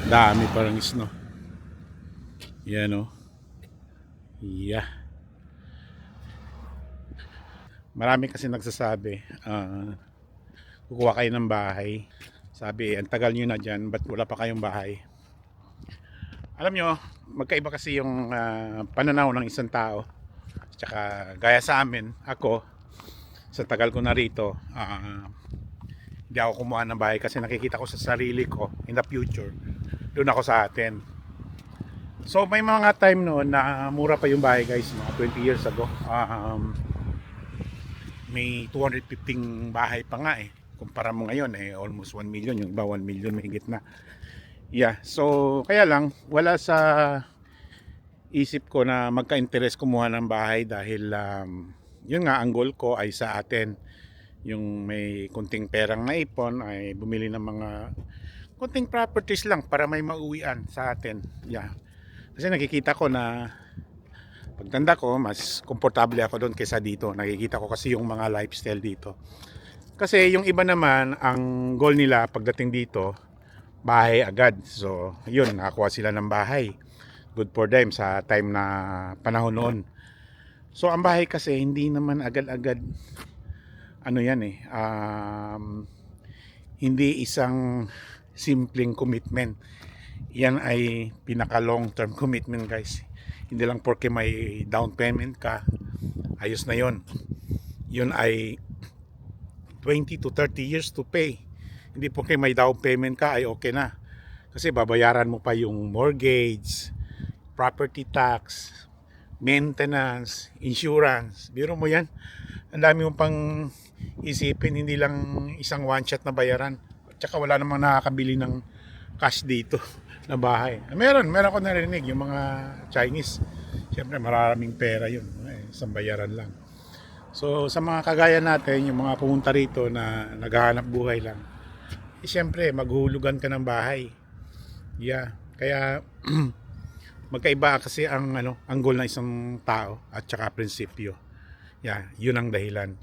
Dami parang snow. Yan o. Yeah. Marami kasi nagsasabi, kukuha kayo ng bahay. Sabi, ang tagal nyo na dyan, ba't wala pa kayong bahay? Alam nyo, magkaiba kasi yung pananaw ng isang tao. Tsaka gaya sa amin, ako, sa tagal ko na rito, hindi ako kumuha ng bahay kasi nakikita ko sa sarili ko in the future, doon ako sa atin. So may mga time noon na mura pa yung bahay guys, mga 20 years ago. May 215 bahay pa nga eh. Kumpara mo ngayon eh almost 1 million, yung iba 1 million may higit na. Yeah, so kaya lang wala sa isip ko na magka-interest kumuha ng bahay dahil yun nga ang goal ko ay sa atin. Yung may kunting perang naipon ay bumili ng mga kunting properties lang para may mauwian sa atin. Yeah. Kasi nakikita ko na pagtanda ko, mas komportable ako doon kaysa dito. Nakikita ko kasi yung mga lifestyle dito. Kasi yung iba naman, ang goal nila pagdating dito, bahay agad. So, yun, nakakuha sila ng bahay. Good for them sa time na panahon noon. So, ang bahay kasi hindi naman agad-agad ano yan eh, hindi isang simpleng commitment. Yan ay pinaka long term commitment guys. Hindi lang porque may down payment ka, ayos na yon. Yun ay 20 to 30 years to pay. Hindi porque may down payment ka ay okay na. Kasi babayaran mo pa yung mortgage, property tax, maintenance, insurance. Biro mo yan. Ang dami mong pang isipin, hindi lang isang one shot na bayaran. At saka wala namang nakakabili ng cash dito na bahay. Meron ko narinig yung mga Chinese. Siyempre maraming pera yun. Isang bayaran lang. So sa mga kagaya natin, yung mga pumunta rito na naghahanap buhay lang, siyempre maghulugan ka ng bahay. Yeah. Kaya magkaiba kasi ang ang goal ng isang tao at saka prinsipyo. Yeah, yun ang dahilan.